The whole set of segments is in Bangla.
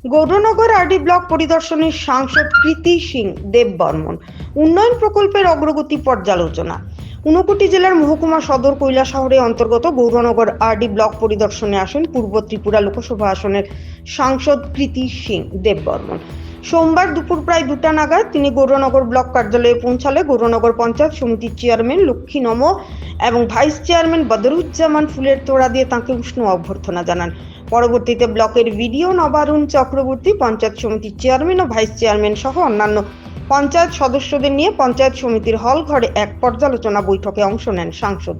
গৌরনগর আরডি ব্লক পরিদর্শনের সাংসদ কৃতি সিং দেববর্মন। উন্নয়ন প্রকল্পের অগ্রগতি পর্যালোচনা। ঊনকোটি জেলার মহকুমা সদর কৈলাসহরের অন্তর্গত গৌরনগর আরডি ব্লক পরিদর্শনে আসেন পূর্ব ত্রিপুরা লোকসভা আসনের সাংসদ কৃতি সিং দেববর্মন। সোমবার দুপুর প্রায় 2টা নাগাদ তিনি গৌরনগর ব্লক কার্যালয়ে পৌঁছালে গৌরনগর পঞ্চায়েত সমিতির চেয়ারম্যান লক্ষ্মী নম এবং ভাইস চেয়ারম্যান বদরুজ্জামান ফুলের তোড়া দিয়ে তাঁকে উষ্ণ অভ্যর্থনা জানান। পরবর্তীতে ব্লকের ভিডিও নবারুণ চক্রবর্তী পঞ্চায়েত সমিতির চেয়ারম্যান ও ভাইস চেয়ারম্যান সহ অন্যান্য পঞ্চায়েত সদস্যদের নিয়ে পঞ্চায়েত সমিতির হল ঘরে এক পর্যালোচনা বৈঠকে অংশ নেন সাংসদ।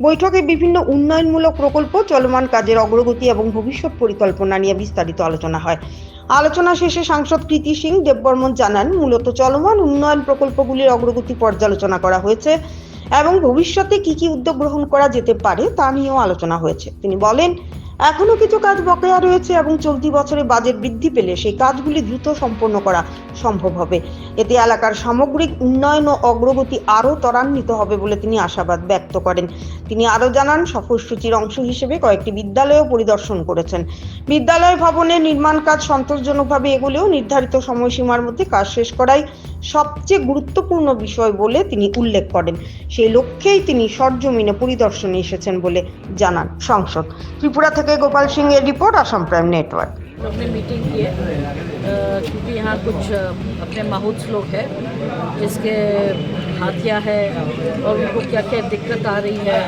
বৈঠকে বিভিন্ন উন্নয়নমূলক প্রকল্প, চলমান কাজের অগ্রগতি এবং ভবিষ্যৎ পরিকল্পনা নিয়ে বিস্তারিত আলোচনা হয়। আলোচনা শেষে সাংসদ কৃতি সিং দেববর্মন জানান, মূলত চলমান উন্নয়ন প্রকল্পগুলির অগ্রগতি পর্যালোচনা করা হয়েছে এবং ভবিষ্যতে কি কি উদ্যোগ গ্রহণ করা যেতে পারে তা নিয়েও আলোচনা হয়েছে। তিনি বলেন, এখনো কিছু কাজ বকেয়া রয়েছে এবং চলতি বছরে বাজেট বৃদ্ধি পেলে সেই কাজগুলি দ্রুত সম্পন্ন করা সম্ভব হবে। এতে এলাকার সামগ্রিক উন্নয়ন ও অগ্রগতি আরও ত্বরান্বিত হবে বলে তিনি আশাবাদ ব্যক্ত করেন। তিনি আরও জানান, সফরসূচির অংশ হিসেবে কয়েকটি বিদ্যালয়ও পরিদর্শন করেছেন। বিদ্যালয় ভবনের নির্মাণ কাজ সন্তোষজনকভাবে এগোলেও নির্ধারিত সময়সীমার মধ্যে কাজ শেষ করাই সবচেয়ে গুরুত্বপূর্ণ বিষয় বলে তিনি উল্লেখ করেন। সেই লক্ষ্যেই তিনি সরজমিনে পরিদর্শনে এসেছেন বলে জানান সাংসদ। ত্রিপুরা থেকে গোপাল সিং এর রিपोर्ट, आसाम प्राइम नेटवर्क। हमने मीटिंग की है क्योंकि यहाँ कुछ अपने माहौल लोग हैं जिसके हाथिया है और उनको क्या क्या दिक्कत आ रही है,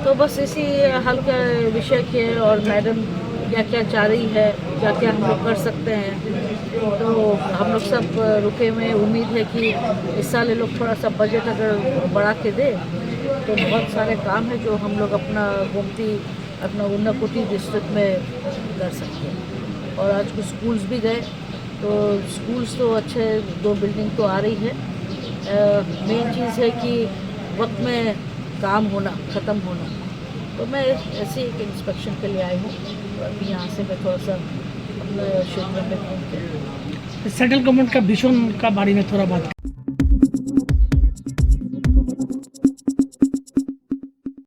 तो बस इसी हल का विषय के और मैडम क्या क्या चाह रही है, क्या क्या हम लोग कर सकते हैं। तो हम लोग सब रुके में उम्मीद है कि इस साल ये लोग थोड़ा सा बजट अगर बढ़ा के दे तो बहुत सारे काम है जो हम लोग अपना गोमती अपना ऊनाकोटी डिस्ट्रिक्ट में कर सकते हैं। और आज कुछ स्कूल्स भी गए, तो स्कूल्स तो अच्छे 2 बिल्डिंग तो आ रही है। मेन चीज़ है कि वक्त में काम होना, ख़त्म होना। तो मैं ऐसे एक इंस्पेक्शन के लिए आई हूँ। अभी यहाँ से मैं थोड़ा सा अपने क्षेत्र में घूम के सेंट्रल गवर्नमेंट का विजन का बारे में थोड़ा बात